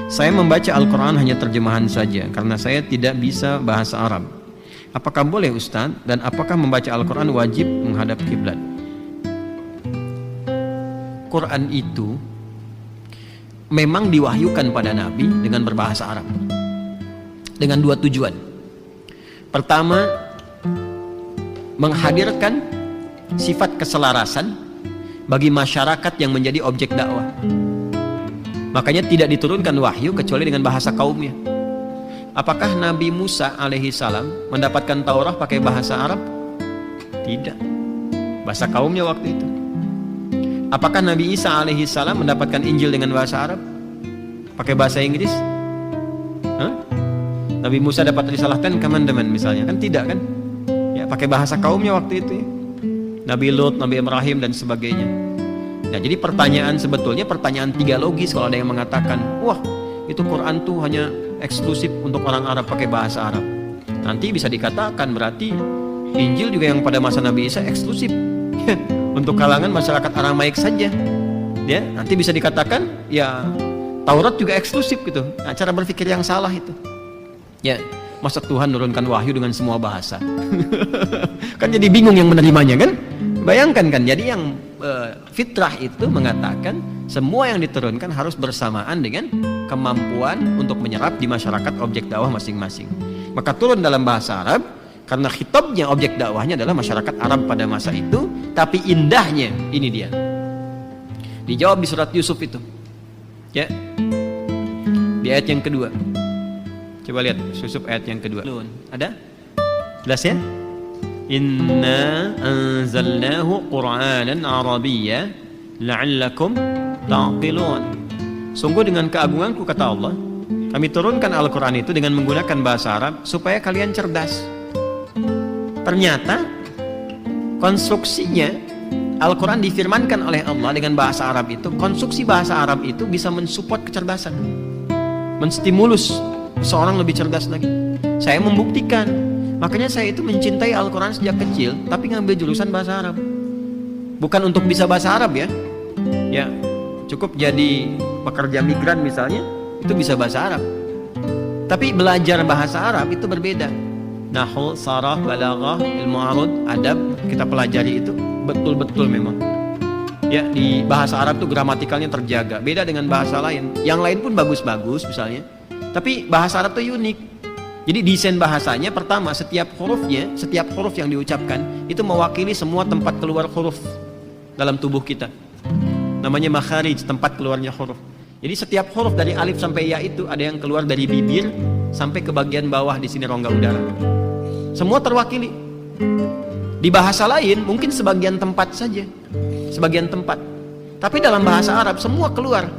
Saya membaca Al-Quran hanya terjemahan saja karena saya tidak bisa bahasa Arab. Apakah boleh Ustaz? Dan apakah membaca Al-Quran wajib menghadap kiblat? Quran itu memang diwahyukan pada Nabi dengan berbahasa Arab dengan dua tujuan. Pertama, menghadirkan sifat keselarasan bagi masyarakat yang menjadi objek dakwah. Makanya tidak diturunkan wahyu kecuali dengan bahasa kaumnya. Apakah Nabi Musa alaihi salam mendapatkan Taurat pakai bahasa Arab? Tidak, bahasa kaumnya waktu itu. Apakah Nabi Isa alaihi salam mendapatkan Injil dengan bahasa Arab? Pakai bahasa Inggris? Hah? Nabi Musa dapat risalah Ten Commandment misalnya, kan tidak kan? Ya, pakai bahasa kaumnya waktu itu ya. Nabi Lut, Nabi Ibrahim dan sebagainya. Nah, jadi pertanyaan sebetulnya pertanyaan tiga logis kalau ada yang mengatakan, wah itu Quran tuh hanya eksklusif untuk orang Arab pakai bahasa Arab. Nanti bisa dikatakan berarti Injil juga yang pada masa Nabi Isa eksklusif untuk kalangan masyarakat Aramaik saja. Ya, nanti bisa dikatakan ya Taurat juga eksklusif gitu. Nah, cara berpikir yang salah itu. Ya, masa Tuhan nurunkan wahyu dengan semua bahasa? Kan jadi bingung yang menerimanya kan? Bayangkan kan, jadi yang fitrah itu mengatakan semua yang diturunkan harus bersamaan dengan kemampuan untuk menyerap di masyarakat objek dakwah masing-masing. Maka turun dalam bahasa Arab karena khitabnya objek dakwahnya adalah masyarakat Arab pada masa itu. Tapi indahnya ini dia dijawab di surat Yusuf itu ya, di ayat yang kedua. Coba lihat Yusuf ayat yang kedua. Ada? Jelas ya? Inna anzalnahu Qur'anan Arabiyya la'allakum ta'qilun. Sungguh dengan keagunganku, kata Allah, kami turunkan Al-Quran itu dengan menggunakan bahasa Arab supaya kalian cerdas. Ternyata konstruksinya Al-Quran difirmankan oleh Allah dengan bahasa Arab itu, konstruksi bahasa Arab itu bisa mensupport kecerdasan, menstimulus seorang lebih cerdas lagi. Saya membuktikan. Makanya saya itu mencintai Al-Quran sejak kecil, tapi ngambil jurusan bahasa Arab. Bukan untuk bisa bahasa Arab ya. Ya, cukup jadi pekerja migran misalnya, itu bisa bahasa Arab. Tapi belajar bahasa Arab itu berbeda. Nahwu, saraf, balaghah, ilmu arud, adab, kita pelajari itu betul-betul memang. Ya, di bahasa Arab tuh gramatikalnya terjaga. Beda dengan bahasa lain. Yang lain pun bagus-bagus misalnya. Tapi bahasa Arab tuh unik. Jadi desain bahasanya pertama, setiap hurufnya, setiap huruf yang diucapkan itu mewakili semua tempat keluar huruf dalam tubuh kita. Namanya makharij, tempat keluarnya huruf. Jadi setiap huruf dari alif sampai ya itu ada yang keluar dari bibir sampai ke bagian bawah di sini rongga udara. Semua terwakili. Di bahasa lain mungkin sebagian tempat saja, sebagian tempat. Tapi dalam bahasa Arab semua keluar.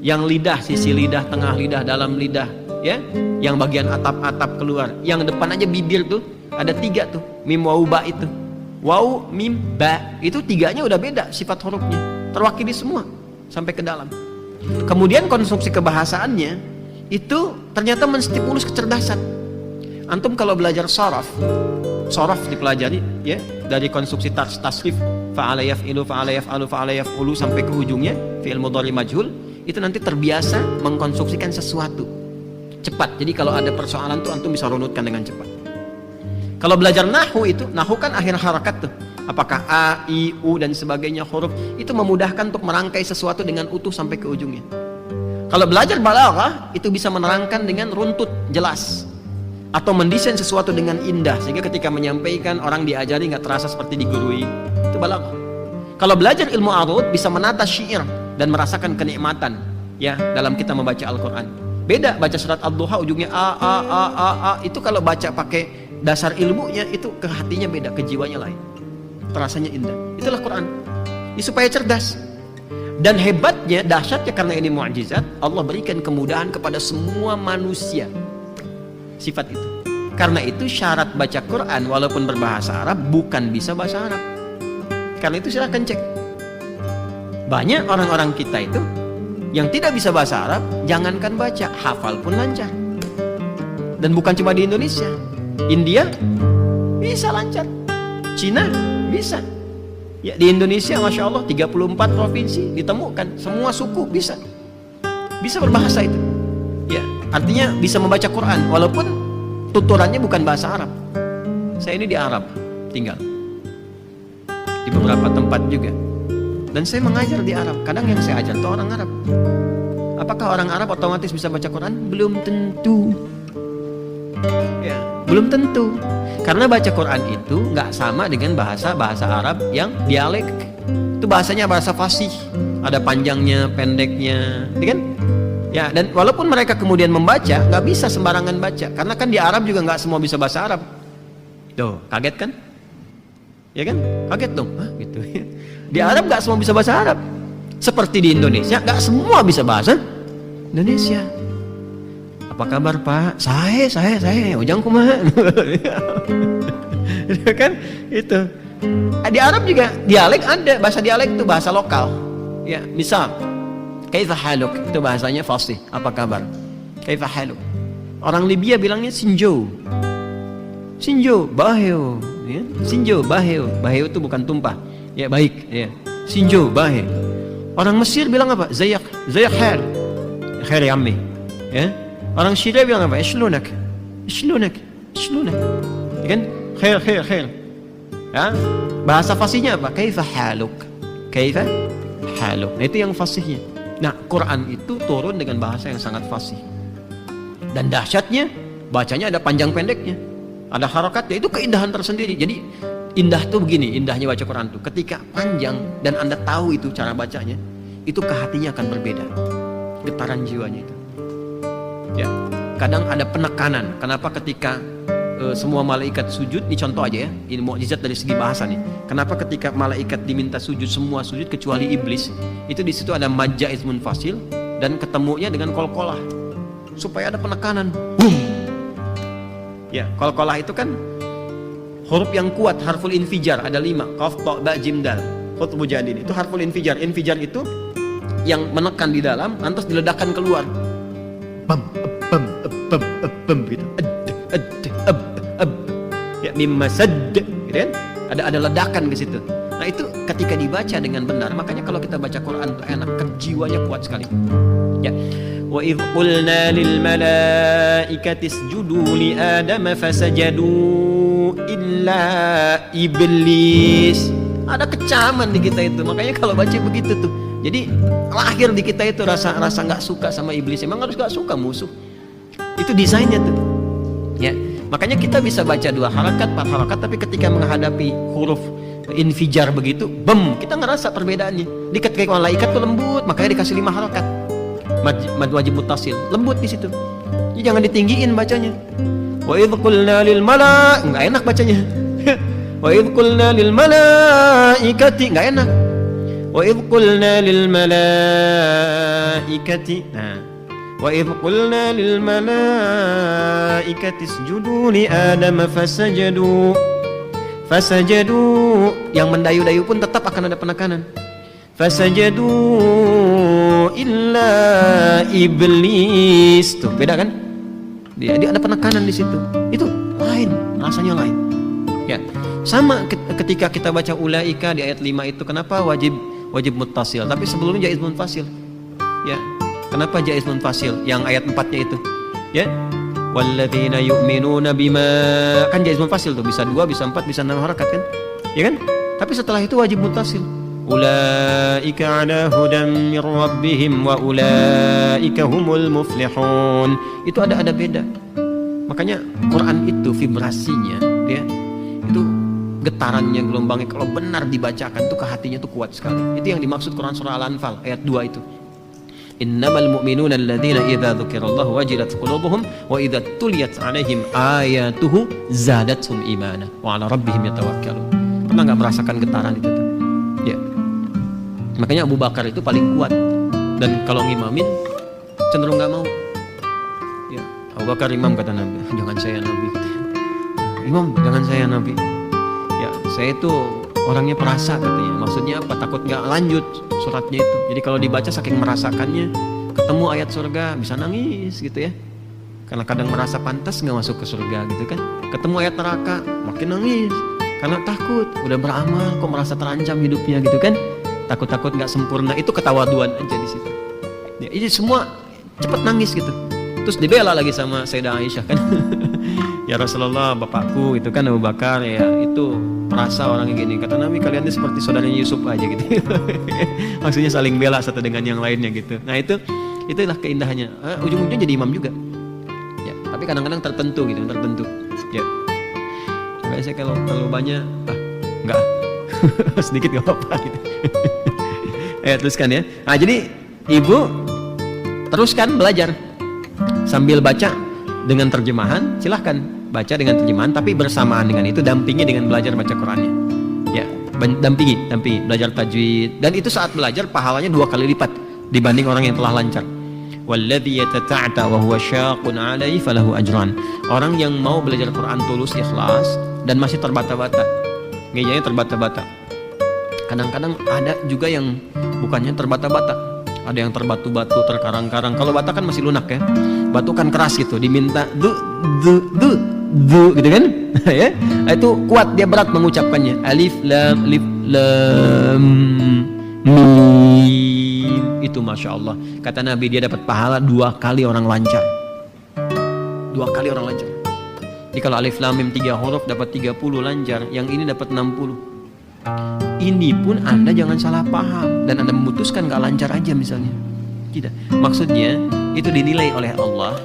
Yang lidah, sisi lidah, tengah lidah, dalam lidah, ya, yang bagian atap-atap keluar, yang depan aja bibir tuh ada tiga tuh, mim wau ba itu, wau mim ba itu tiganya udah beda sifat hurufnya, terwakili semua sampai ke dalam. Kemudian konstruksi kebahasaannya itu ternyata menstimulus kecerdasan. Antum kalau belajar sharaf dipelajari ya, dari konstruksi tasrif fa'ala yaf'ilu fa'ala yaf'alu fa'ala yaf'ulu sampai ke ujungnya fi'il mudhari majhul, itu nanti terbiasa mengkonstruksikan sesuatu cepat. Jadi kalau ada persoalan tuh antum bisa runutkan dengan cepat. Kalau belajar nahwu itu, nahwu kan akhir harakat tuh, apakah a, i, u dan sebagainya huruf, itu memudahkan untuk merangkai sesuatu dengan utuh sampai ke ujungnya. Kalau belajar balaghah itu bisa menerangkan dengan runtut jelas, atau mendesain sesuatu dengan indah sehingga ketika menyampaikan orang diajari nggak terasa seperti digurui. Itu balaghah. Kalau belajar ilmu arud bisa menata syair dan merasakan kenikmatan ya dalam kita membaca Al-Quran. Beda baca surat Ad-Duha ujungnya a itu kalau baca pakai dasar ilmunya itu ke hatinya beda, ke jiwanya lain, terasanya indah. Itulah Quran. Ini supaya cerdas. Dan hebatnya, dahsyatnya karena ini mukjizat, Allah berikan kemudahan kepada semua manusia sifat itu. Karena itu syarat baca Quran walaupun berbahasa Arab bukan bisa bahasa Arab. Karena itu silahkan cek. Banyak orang-orang kita itu yang tidak bisa bahasa Arab, jangankan baca, hafal pun lancar. Dan bukan cuma di Indonesia, India bisa lancar, Cina bisa. Ya, di Indonesia Masya Allah 34 provinsi ditemukan, semua suku bisa berbahasa itu. Ya, artinya bisa membaca Quran walaupun tuturannya bukan bahasa Arab. Saya ini di Arab tinggal di beberapa tempat juga, dan saya mengajar di Arab. Kadang yang saya ajar itu orang Arab. Apakah orang Arab otomatis bisa baca Quran? Belum tentu. Ya, belum tentu. Karena baca Quran itu nggak sama dengan bahasa Arab yang dialek. Itu bahasanya bahasa fasih, ada panjangnya, pendeknya, kan? Ya, dan walaupun mereka kemudian membaca, nggak bisa sembarangan baca, karena kan di Arab juga nggak semua bisa bahasa Arab. Tuh, kaget kan? Ya kan? Kaget dong, gitu. Di Arab nggak semua bisa bahasa Arab. Seperti di Indonesia, nggak semua bisa bahasa Indonesia. Apa kabar Pak? Saya, ujang kumaha. Kan itu. Di Arab juga dialek ada, bahasa dialek itu bahasa lokal. Ya, misal kaifa haluk itu bahasanya fasih, apa kabar? Kaifa haluk. Orang Libya bilangnya sinjo. Sinjo, baheo, ya. Sinjo, baheo. Baheo itu bukan tumpah. Ya, baik, ya. Sinjo, bahe. Orang Mesir bilang apa? Zayak khair. Khair ya ammi. Ya. Orang Syria bilang apa? Ishlunak. Ya kan? Khair. Ya. Bahasa fasihnya apa? Kaifa haluk. Nah, itu yang fasihnya. Nah, Quran itu turun dengan bahasa yang sangat fasih. Dan dahsyatnya, bacanya ada panjang pendeknya. Ada harakatnya, itu keindahan tersendiri. Jadi, indah tuh begini, indahnya baca Quran tuh. Ketika panjang dan Anda tahu itu cara bacanya, itu ke hatinya akan berbeda. Getaran jiwanya itu. Ya, kadang ada penekanan. Kenapa ketika semua malaikat sujud, ini contoh aja ya, ini mukjizat dari segi bahasa nih. Kenapa ketika malaikat diminta sujud, semua sujud kecuali iblis? Itu di situ ada majja ismun fasil dan ketemunya dengan kolkolah, supaya ada penekanan. Boom. Ya, kolkolah itu kan huruf yang kuat, harful infijar ada 5, qaf, ta, ba, jim, dal. Khutbu jadin itu harful infijar. Infijar itu yang menekan di dalam, lantas diledakkan keluar. Bam, gitu. Ya, mimma sadd, gitu kan? Ada ledakan ke situ. Nah, itu ketika dibaca dengan benar, makanya kalau kita baca Quran itu enak, jiwanya kuat sekali. Ya. Wa idh qulna lil malaikati isjudu li adama fasajadu illa iblis. Ada kecaman di kita itu. Makanya kalau baca begitu tuh. Jadi lahir di kita itu rasa nggak suka sama iblis. Emang harus nggak suka musuh. Itu desainnya tuh. Ya. Makanya kita bisa baca 2 harakat, 4 harakat, tapi ketika menghadapi huruf infijar begitu, kita ngerasa perbedaannya. Di ketika malaikat tuh lembut, makanya dikasih 5 harakat. Mad wajib muttasil, lembut di situ. Jadi jangan ditinggiin bacanya. Wa idh qulna lil enggak enak bacanya. Wa idh qulna lil malaikati, enggak enak. Wa idh qulna lil malaikati. Nah, wa idh qulna lil malaikati isjudu li adama fasajadu. Yang mendayu-dayu pun tetap akan ada penekanan. Fasajadu illa iblis. Tuh, beda kan? Dia ada penekanan di situ. Itu lain, rasanya lain. Ya. Sama ketika kita baca ulaika di ayat 5 itu, kenapa wajib muttasil? Tapi sebelumnya jaiz munfasil. Ya. Kenapa jaiz munfasil? Yang ayat 4-nya itu. Ya. Walladzina yu'minuna bima, kan jaiz munfasil tuh, bisa 2, bisa 4, bisa 6 harakat kan? Ya kan? Tapi setelah itu wajib muttasil. Ulaika ala hudan min rabbihim wa ulaika humul muflihun. Itu ada beda. Makanya Quran itu vibrasinya, ya, itu getarannya, gelombangnya kalau benar dibacakan tuh ke hatinya tuh kuat sekali. Itu yang dimaksud Quran surah Al-Anfal ayat 2 itu. Innamal mu'minuna alladzina idza dzukirallahu wajilat qulubuhum wa idza tuliyat 'alaihim ayatuhu zadatuhum imana wa 'ala rabbihim yatawakkalun. Pernah enggak merasakan getaran itu tuh? Ya. Makanya Abu Bakar itu paling kuat, dan kalau ngimamin cenderung nggak mau. Ya, Abu Bakar imam kata Nabi, jangan saya Nabi. Imam, jangan saya Nabi. Ya, saya itu orangnya perasa katanya. Maksudnya apa? Takut nggak lanjut suratnya itu. Jadi kalau dibaca saking merasakannya, ketemu ayat surga bisa nangis gitu ya. Karena kadang merasa pantas nggak masuk ke surga gitu kan. Ketemu ayat neraka makin nangis. Karena takut, udah beramal kok merasa terancam hidupnya gitu kan. Takut nggak sempurna, itu ketawaduan aja di situ. Ya, ini semua cepet nangis gitu. Terus dibela lagi sama Sayyidah Aisyah kan. Ya Rasulullah, bapakku itu kan Abu Bakar, ya itu perasa orangnya gini. Kata Nabi, kalian ini seperti saudaranya Yusuf aja gitu. Maksudnya saling bela satu dengan yang lainnya gitu. Nah itulah keindahannya. Ujung-ujungnya jadi imam juga. Ya, tapi kadang-kadang tertentu gitu, tertentu. Ya. Makanya saya kalau terlalu banyak, enggak. Sedikit gak apa-apa gitu. Teruskan ya. Nah jadi ibu teruskan belajar sambil baca dengan terjemahan, silahkan baca dengan terjemahan, tapi bersamaan dengan itu dampingi dengan belajar baca Qurannya. Ya, dampingi belajar tajwid, dan itu saat belajar pahalanya 2 kali lipat dibanding orang yang telah lancar. Walladzi yatata'ta wa huwa syaqqun 'alaihi falahu ajran. Orang yang mau belajar Quran tulus ikhlas dan masih terbata-bata, ngejanya terbata-bata. Kadang-kadang ada juga yang bukannya terbata-bata. Ada yang terbatu-batu, terkarang-karang. Kalau bata kan masih lunak ya. Batu kan keras gitu, diminta du gitu kan? Ya. Itu kuat, dia berat mengucapkannya. Alif lam mim. Itu Masya Allah. Kata Nabi, dia dapat pahala 2 kali orang lancar. 2 kali orang lancar. Jadi kalau alif lam mim 3 huruf dapat 30 lancar, yang ini dapat 60. Ini pun Anda jangan salah paham dan Anda memutuskan gak lancar aja misalnya. Tidak. Maksudnya itu dinilai oleh Allah.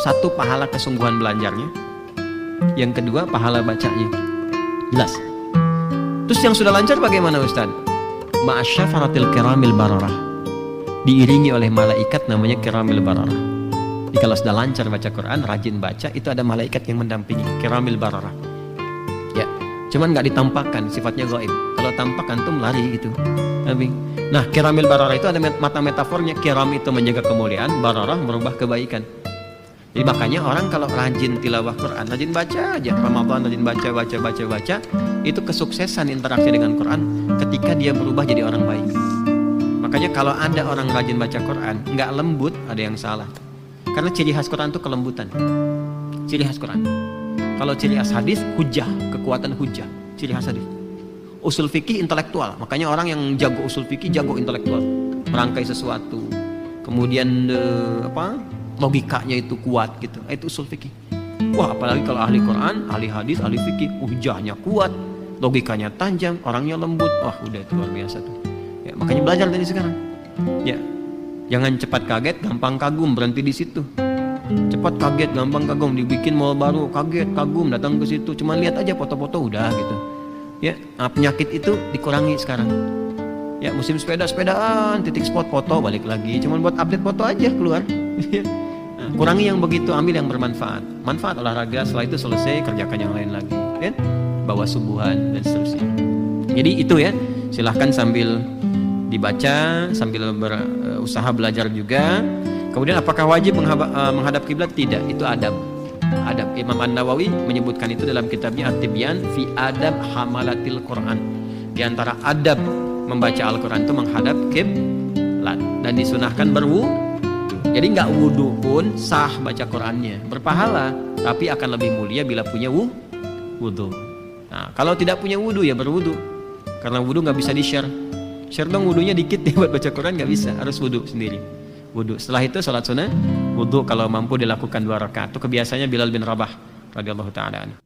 1, pahala kesungguhan belajarnya. Yang kedua, pahala bacanya. Jelas. Terus yang sudah lancar bagaimana Ustaz? Ma'asyafaratil kiramil bararah. Diiringi oleh malaikat namanya kiramil bararah. Jadi kalau sudah lancar baca Quran, rajin baca, itu ada malaikat yang mendampingi, kiramil bararah. Ya. Cuman nggak ditampakkan, sifatnya gaib. Kalau tampak antum lari gitu. Nah, kiramil bararah itu ada mata metafornya. Kiram itu menjaga kemuliaan, bararah merubah kebaikan. Jadi makanya orang kalau rajin tilawah Quran, rajin baca aja, Ramadan rajin baca, itu kesuksesan interaksi dengan Quran ketika dia berubah jadi orang baik. Makanya kalau ada orang rajin baca Quran, nggak lembut, ada yang salah. Karena ciri khas Quran itu kelembutan. Ciri khas Quran. Kalau ciri khas hadis, hujah, kekuatan hujah, ciri khas hadis. Usul fikih intelektual, makanya orang yang jago usul fikih jago intelektual, merangkai sesuatu, kemudian logikanya itu kuat gitu. Itu usul fikih. Wah, apalagi kalau ahli Quran, ahli hadis, ahli fikih, hujahnya kuat, logikanya tajam, orangnya lembut. Wah, udah itu luar biasa tuh. Ya, makanya belajar dari sekarang. Ya, jangan cepat kaget, gampang kagum, berhenti di situ. Cepat kaget, gampang kagum, dibikin mall baru, kaget, kagum, datang ke situ, cuma lihat aja foto-foto udah gitu. Ya, penyakit itu dikurangi sekarang. Ya, musim sepedaan, titik spot foto, balik lagi, cuma buat update foto aja keluar. Nah, kurangi yang begitu, ambil yang bermanfaat. Manfaat olahraga, setelah itu selesai, kerjakan yang lain lagi. Ya, bawa subuhan dan seterusnya. Jadi itu ya, silahkan sambil dibaca, sambil berusaha belajar juga. Kemudian apakah wajib menghadap kiblat? Tidak, itu adab. Adab. Imam An-Nawawi menyebutkan itu dalam kitabnya At-Tibyan fi Adab Hamalatil Quran. Di antara adab membaca Al-Quran itu menghadap kiblat dan disunahkan berwudu. Jadi nggak wudu pun sah baca Qurannya, berpahala, tapi akan lebih mulia bila punya wudu. Nah, kalau tidak punya wudu ya berwudu, karena wudu nggak bisa di-share. Share dong wudunya dikit deh buat baca Quran, nggak bisa, harus wudu sendiri. Wudu. Setelah itu salat sunnah, wudu kalau mampu dilakukan 2 rakaat. Itu kebiasaannya Bilal bin Rabah radhiyallahu taala anhu.